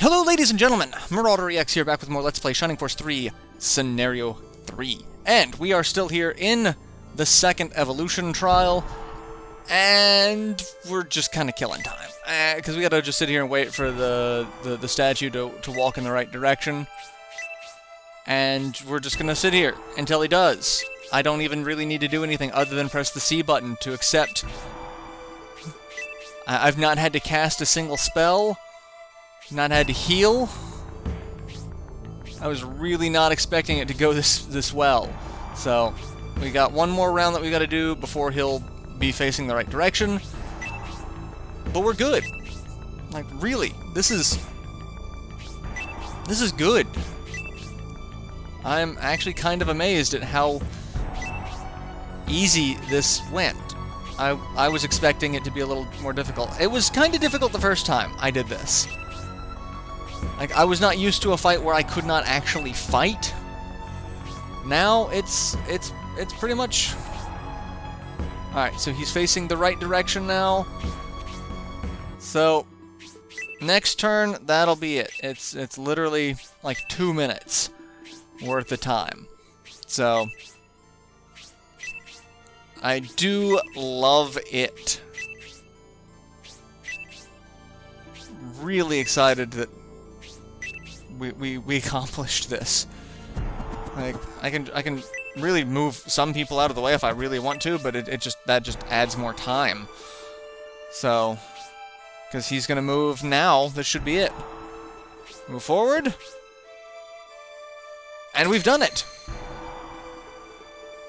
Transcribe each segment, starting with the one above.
Hello ladies and gentlemen, MarauderEX here, back with more Let's Play Shining Force 3 Scenario 3. And we are still here in the second evolution trial, and we're just kind of killing time. Because we gotta just sit here and wait for the statue to walk in the right direction. And we're just gonna sit here until he does. I don't even really need to do anything other than press the C button to accept. I've not had to cast a single spell. Not had to heal. I was really not expecting it to go this well. So, we got one more round that we gotta do before he'll be facing the right direction. But we're good. Like, really, this is good. I'm actually kind of amazed at how easy this went. I was expecting it to be a little more difficult. It was kind of difficult the first time I did this. Like, I was not used to a fight where I could not actually fight. Now, it's pretty much... Alright, so he's facing the right direction now. So, next turn, that'll be it. It's literally, like, 2 minutes worth of time. So, I do love it. Really excited that we accomplished this. Like, I can really move some people out of the way if I really want to, but that just adds more time. So, because he's gonna move now, this should be it. Move forward. And we've done it!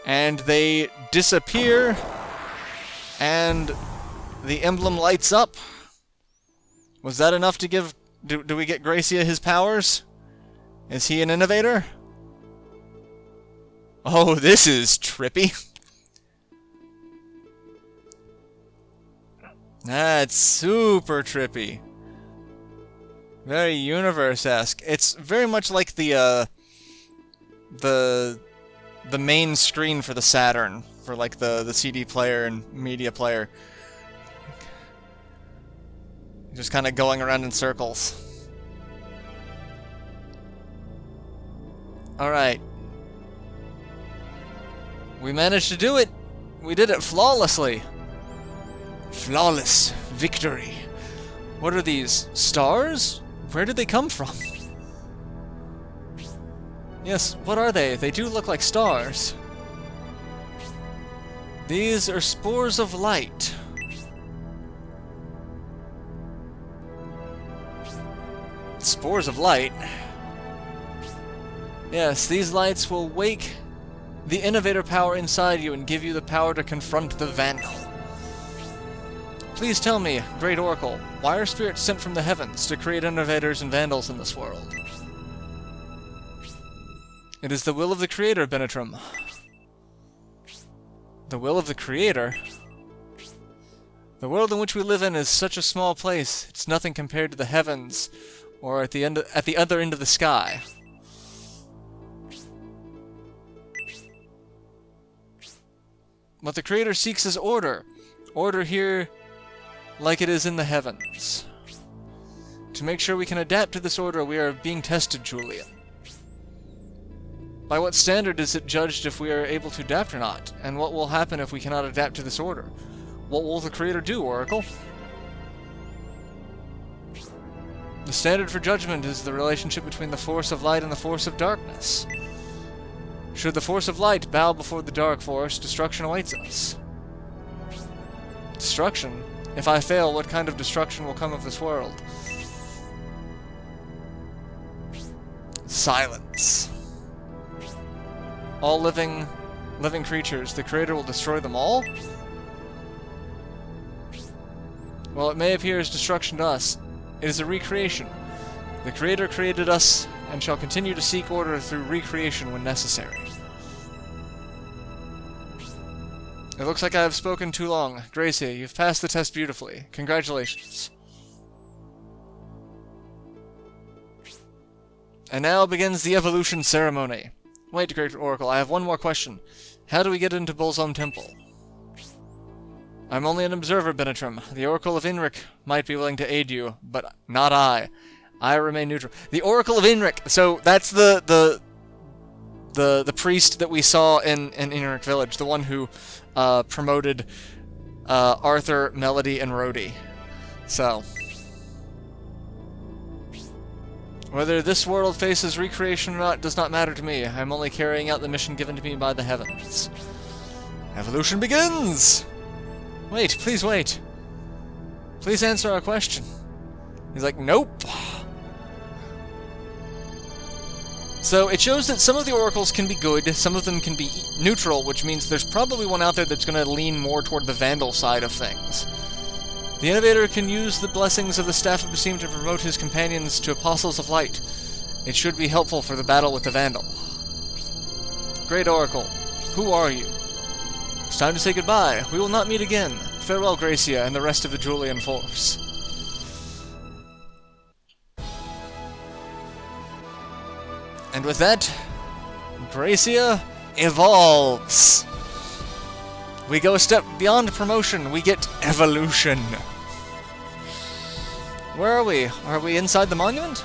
And they disappear, and the emblem lights up. Was that enough to give... Do we get Gracia his powers? Is he an innovator? Oh, this is trippy. That's super trippy. Very universe-esque. It's very much like the main screen for the Saturn, for like the CD player and media player. Just kind of going around in circles. Alright. We managed to do it! We did it flawlessly! Flawless victory. What are these? Stars? Where did they come from? Yes, what are they? They do look like stars. These are spores of light. Spores of light? Yes, these lights will wake the innovator power inside you and give you the power to confront the Vandal. Please tell me, Great Oracle, why are spirits sent from the heavens to create innovators and vandals in this world? It is the will of the Creator, Benetrim. The will of the Creator? The world in which we live in is such a small place, it's nothing compared to the heavens, or at the other end of the sky. What the Creator seeks is order. Order here like it is in the heavens. To make sure we can adapt to this order, we are being tested, Julian. By what standard is it judged if we are able to adapt or not? And what will happen if we cannot adapt to this order? What will the Creator do, Oracle? The standard for judgment is the relationship between the force of light and the force of darkness. Should the force of light bow before the dark force, destruction awaits us. Destruction? If I fail, what kind of destruction will come of this world? Silence. All living creatures, the Creator will destroy them all? Well, it may appear as destruction to us. It is a recreation. The Creator created us, and shall continue to seek order through recreation when necessary. It looks like I have spoken too long. Gracia, you've passed the test beautifully. Congratulations. And now begins the evolution ceremony. Wait, Great Oracle, I have one more question. How do we get into Bolzom Temple? I'm only an observer, Benetrim. The Oracle of Inric might be willing to aid you, but not I. I remain neutral. The Oracle of Inric. So that's the priest that we saw in Inric Village, the one who promoted Arthur, Melody, and Rhodey. So whether this world faces recreation or not does not matter to me. I'm only carrying out the mission given to me by the heavens. Evolution begins! Wait, please wait. Please answer our question. He's like, nope. So it shows that some of the oracles can be good, some of them can be neutral, which means there's probably one out there that's going to lean more toward the Vandal side of things. The Innovator can use the blessings of the Staff of Basim to promote his companions to Apostles of Light. It should be helpful for the battle with the Vandal. Great Oracle, who are you? It's time to say goodbye. We will not meet again. Farewell, Gracia, and the rest of the Julian force. And with that, Gracia evolves. We go a step beyond promotion. We get evolution. Where are we? Are we inside the monument?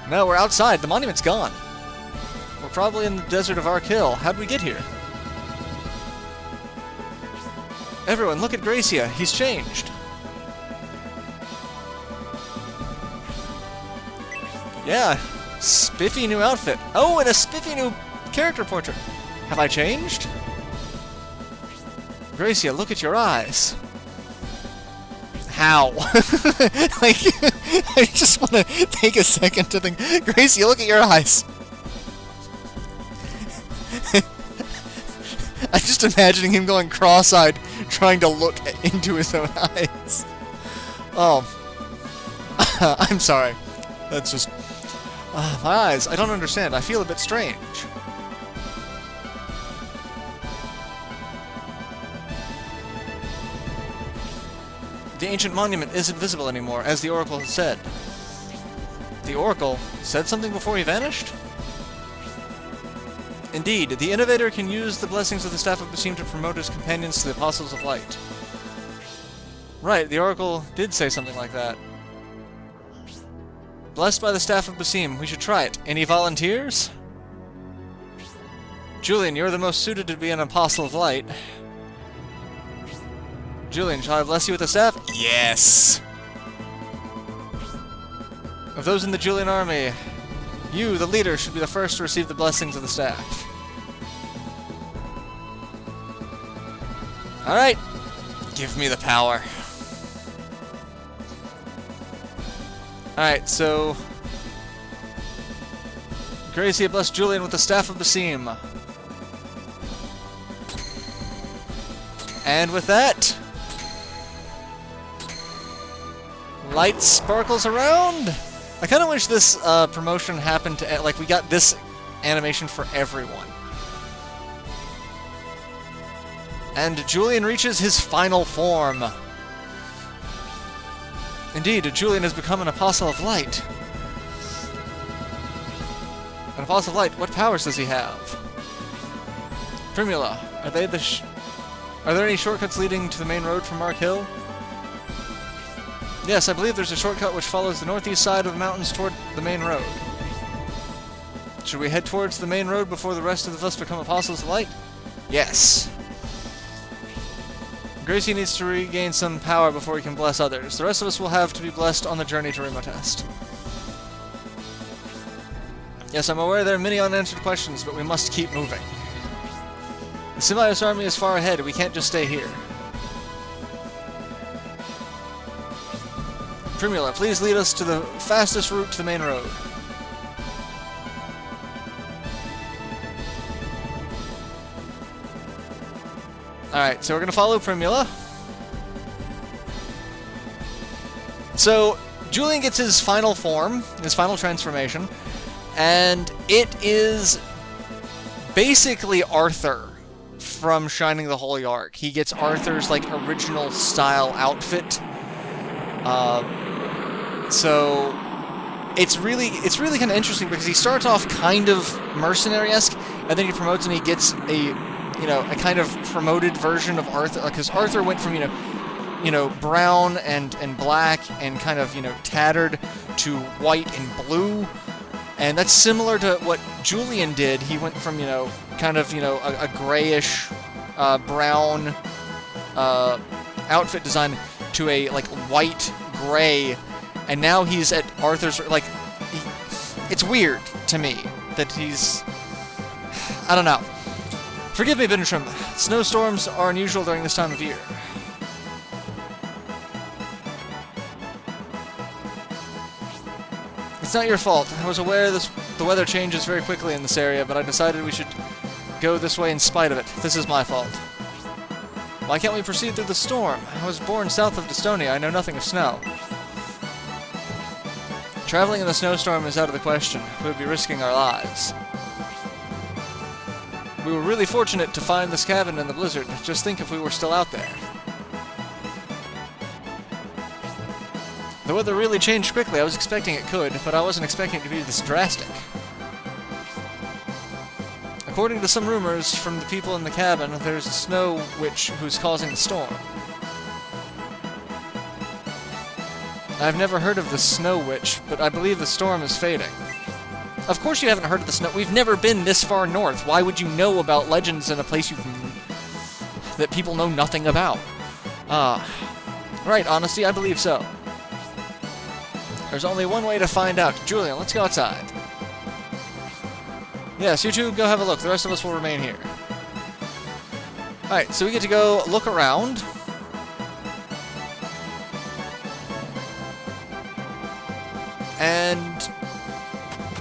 No, we're outside. The monument's gone. We're probably in the desert of Arkhill. How'd we get here? Everyone, look at Gracia. He's changed. Yeah, spiffy new outfit. Oh, and a spiffy new character portrait. Have I changed? Gracia, look at your eyes. How? Like, I just want to take a second to think. Gracia, look at your eyes. I'm just imagining him going cross-eyed, trying to look into his own eyes. Oh. I'm sorry. That's just... my eyes. I don't understand. I feel a bit strange. The ancient monument isn't visible anymore, as the Oracle has said. The Oracle said something before he vanished? Indeed, the Innovator can use the blessings of the Staff of Basim to promote his companions to the Apostles of Light. Right, the Oracle did say something like that. Blessed by the Staff of Basim, we should try it. Any volunteers? Julian, you're the most suited to be an Apostle of Light. Julian, shall I bless you with the staff? Yes! Of those in the Julian army, you, the leader, should be the first to receive the blessings of the staff. Alright. Give me the power. Alright, so... Gracia blessed Julian with the Staff of Basim. And with that... light sparkles around. I kind of wish this promotion happened to... like, we got this animation for everyone. And Julian reaches his final form. Indeed, Julian has become an Apostle of Light. An Apostle of Light, what powers does he have? Primula, are they are there any shortcuts leading to the main road from Arkhill? Yes, I believe there's a shortcut which follows the northeast side of the mountains toward the main road. Should we head towards the main road before the rest of us become Apostles of Light? Yes. Gracie needs to regain some power before he can bless others. The rest of us will have to be blessed on the journey to Remotest. Yes, I'm aware there are many unanswered questions, but we must keep moving. The Simios army is far ahead. We can't just stay here. Primula, please lead us to the fastest route to the main road. Alright, so we're going to follow Primula. So, Julian gets his final form, his final transformation, and it is basically Arthur from Shining the Holy Ark. He gets Arthur's, like, original style outfit. So it's really kind of interesting because he starts off kind of mercenary-esque, and then he promotes and he gets a kind of promoted version of Arthur, because Arthur went from, you know, brown and black and kind of, you know, tattered to white and blue. And that's similar to what Julian did. He went from, you know, kind of, you know, a grayish, brown outfit design to a, like, white, gray, and now he's at Arthur's, like, it's weird to me that he's, I don't know. Forgive me, Bintrim. Snowstorms are unusual during this time of year. It's not your fault. I was aware the weather changes very quickly in this area, but I decided we should go this way in spite of it. This is my fault. Why can't we proceed through the storm? I was born south of Dystonia. I know nothing of snow. Traveling in the snowstorm is out of the question. We would be risking our lives. We were really fortunate to find this cabin in the blizzard. Just think if we were still out there. The weather really changed quickly. I was expecting it could, but I wasn't expecting it to be this drastic. According to some rumors from the people in the cabin, there's a snow witch who's causing the storm. I've never heard of the Snow Witch, but I believe the storm is fading. Of course you haven't heard of the snow. We've never been this far north. Why would you know about legends in a place that people know nothing about? Right, honesty, I believe so. There's only one way to find out. Julian, let's go outside. Yes, you two go have a look. The rest of us will remain here. Alright, so we get to go look around. And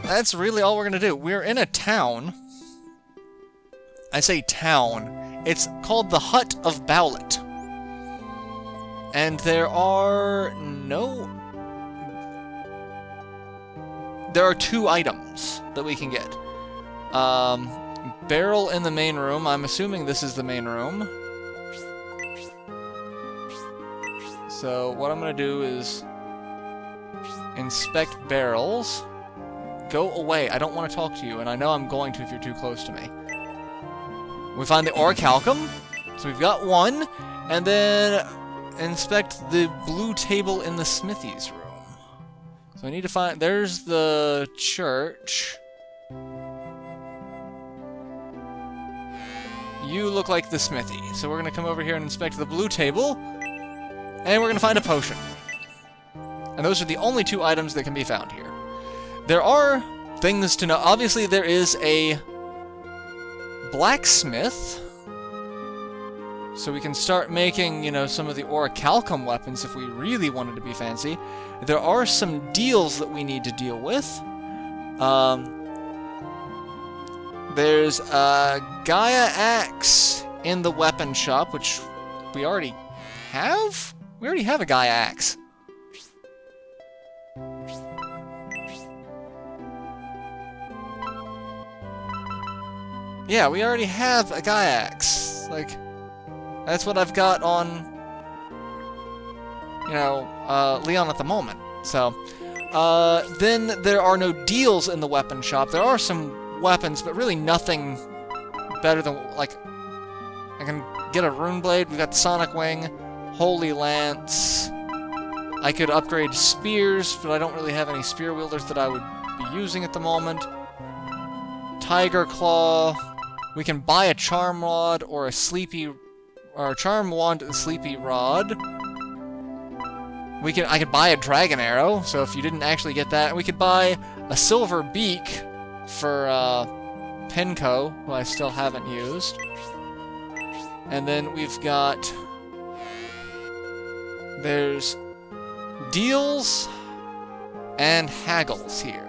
that's really all we're going to do. We're in a town. I say town. It's called the Hut of Bowlet. And there are two items that we can get. Barrel in the main room. I'm assuming this is the main room. So what I'm going to do is inspect barrels. Go away. I don't want to talk to you, and I know I'm going to if you're too close to me. We find the orichalcum. So we've got one. And then inspect the blue table in the smithy's room. So I need to find... There's the church. You look like the smithy. So we're going to come over here and inspect the blue table. And we're going to find a potion. And those are the only two items that can be found here. There are things to know. Obviously, there is a blacksmith. So we can start making, you know, some of the orichalcum weapons if we really wanted to be fancy. There are some deals that we need to deal with. There's a Gaia axe in the weapon shop, which we already have? We already have a Gaia axe. Yeah, we already have a Gaia axe. Like, that's what I've got on, you know, Leon at the moment. So, then there are no deals in the weapon shop. There are some weapons, but really nothing better than, like, I can get a rune blade. We've got the Sonic Wing, Holy Lance. I could upgrade spears, but I don't really have any spear wielders that I would be using at the moment. Tiger Claw. We can buy a Charm Rod or a Charm Wand and Sleepy Rod. I could buy a Dragon Arrow, so if you didn't actually get that, we could buy a Silver Beak for Penco, who I still haven't used. And then we've got... There's deals and haggles here.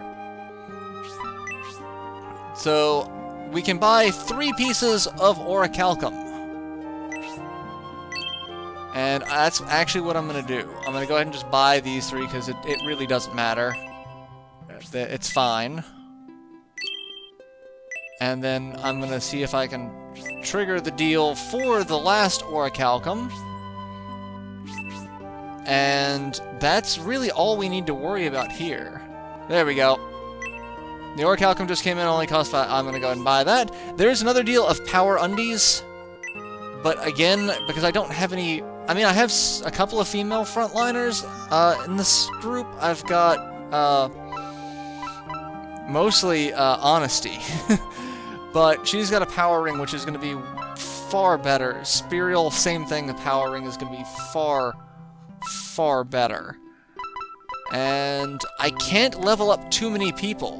So we can buy 3 pieces of orichalcum. And that's actually what I'm going to do. I'm going to go ahead and just buy these 3 because it really doesn't matter. It's fine. And then I'm going to see if I can trigger the deal for the last orichalcum. And that's really all we need to worry about here. There we go. The orichalcum just came in, only cost 5. I'm going to go ahead and buy that. There's another deal of power undies. But again, because I don't have any... I mean, I have a couple of female frontliners. In this group, I've got mostly Honesty. But she's got a power ring, which is going to be far better. Spirial, same thing. The power ring is going to be far, far better. And I can't level up too many people,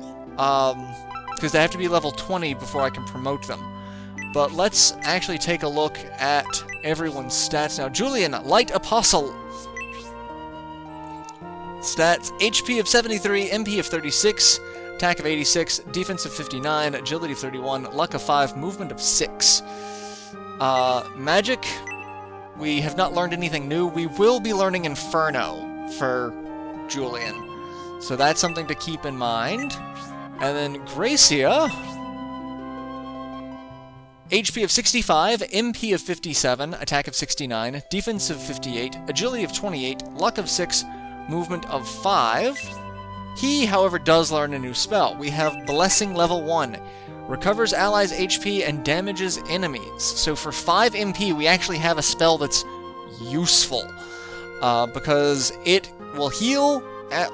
because they have to be level 20 before I can promote them. But let's actually take a look at everyone's stats now. Julian, Light Apostle. Stats, HP of 73, MP of 36, attack of 86, defense of 59, agility of 31, luck of 5, movement of 6. Magic, we have not learned anything new. We will be learning Inferno for Julian, so that's something to keep in mind. And then Gracia, HP of 65, MP of 57, attack of 69, defense of 58, agility of 28, luck of 6, movement of 5. He, however, does learn a new spell. We have Blessing level 1. Recovers allies' HP and damages enemies. So for 5 MP, we actually have a spell that's useful. Because it will heal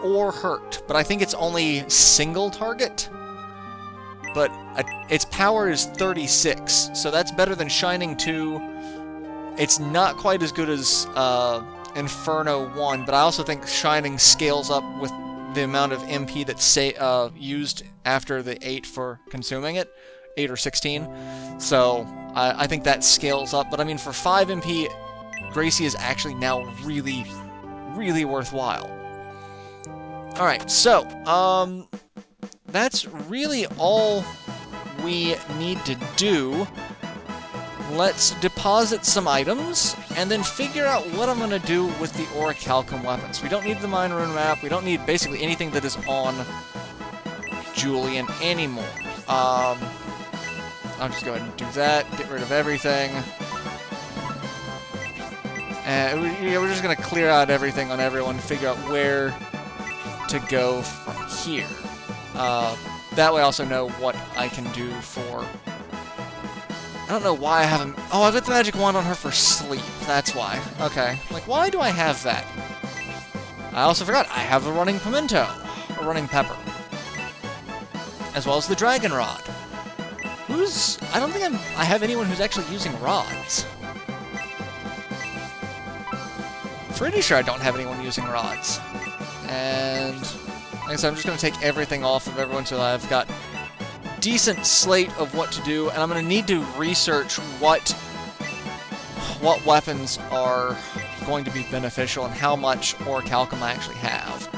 or hurt. But I think it's only single target. But its power is 36. So that's better than Shining 2. It's not quite as good as Inferno 1. But I also think Shining scales up with the amount of MP that's used after the 8 for consuming it, 8 or 16. So I think that scales up. But I mean, for 5 MP, Gracie is actually now really, really worthwhile. Alright, so that's really all we need to do. Let's deposit some items, and then figure out what I'm going to do with the Orichalcum weapons. We don't need the Mine Rune map, we don't need basically anything that is on Julian anymore. I'll just go ahead and do that, get rid of everything. And we're just going to clear out everything on everyone, figure out where to go from here. That way I also know what I can do for... I don't know why I haven't... Oh, I've got the magic wand on her for sleep. That's why. Okay. Like, why do I have that? I also forgot I have the running pimento. Or running pepper. As well as the dragon rod. I don't think I have anyone who's actually using rods. Pretty sure I don't have anyone using rods. And... like I said, I'm just going to take everything off of everyone so I've got decent slate of what to do, and I'm going to need to research what weapons are going to be beneficial and how much Orichalcum I actually have.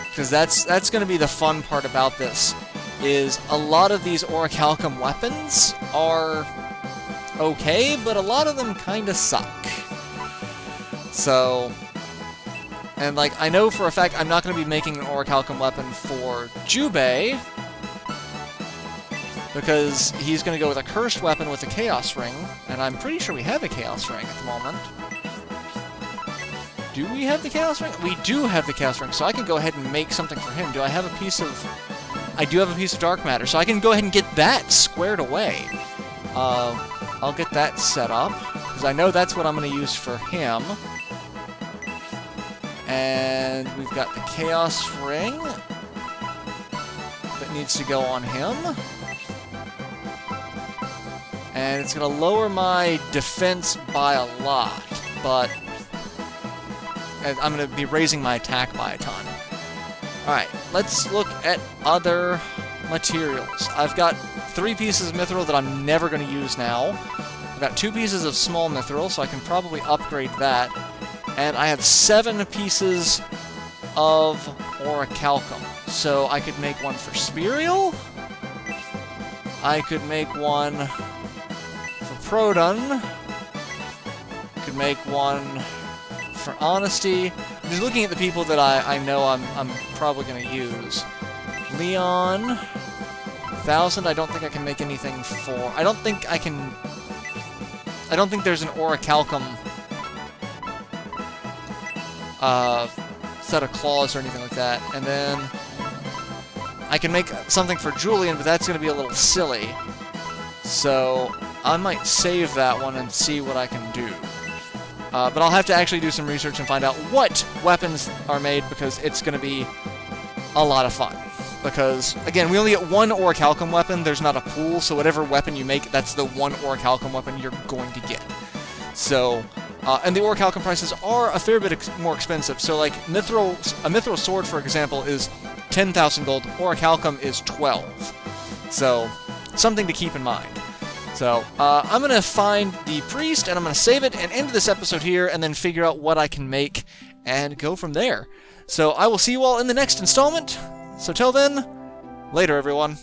Because that's going to be the fun part about this, is a lot of these Orichalcum weapons are okay, but a lot of them kind of suck. So... and, like, I know for a fact I'm not going to be making an Orichalcum weapon for Jubei, because he's going to go with a cursed weapon with a Chaos Ring, and I'm pretty sure we have a Chaos Ring at the moment. Do we have the Chaos Ring? We do have the Chaos Ring, so I can go ahead and make something for him. Do I have a piece of... I do have a piece of Dark Matter, so I can go ahead and get that squared away. I'll get that set up, because I know that's what I'm going to use for him. And we've got the Chaos Ring that needs to go on him. And it's going to lower my defense by a lot, but I'm going to be raising my attack by a ton. Alright, let's look at other materials. I've got 3 pieces of mithril that I'm never going to use now. I've got 2 pieces of small mithril, so I can probably upgrade that. And I have 7 pieces of Orichalcum. So I could make one for Spirial. I could make one for Proton. Could make one for Honesty. I'm just looking at the people that I know I'm probably going to use. Leon. 1,000, I don't think I can make anything for... I don't think there's an Orichalcum set of claws or anything like that. And then I can make something for Julian, but that's going to be a little silly. So I might save that one and see what I can do. But I'll have to actually do some research and find out what weapons are made, because it's going to be a lot of fun. Because, again, we only get one orichalcum weapon, there's not a pool, so whatever weapon you make, that's the one orichalcum weapon you're going to get. So, and the orichalcum prices are a fair bit more expensive. So, like, a mithril sword, for example, is 10,000 gold, orichalcum is 12. So, something to keep in mind. So, I'm going to find the priest, and I'm going to save it, and end this episode here, and then figure out what I can make, and go from there. So, I will see you all in the next installment. So till then, later everyone.